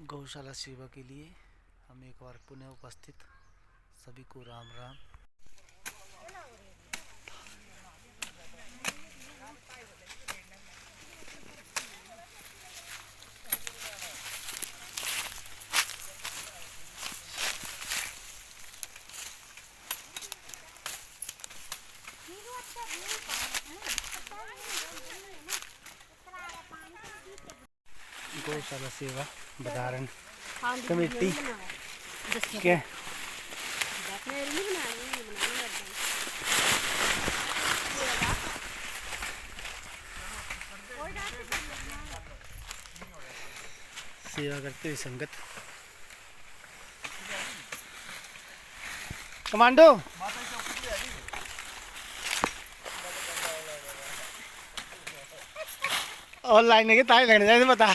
गौशाला सेवा के लिए हम एक बार पुनः उपस्थित। सभी को राम राम। गौशाला सेवा बदारन कमेटी के सेवा करते हुए संगत कमांडो ऑनलाइन है कि ताई लगने जाए पता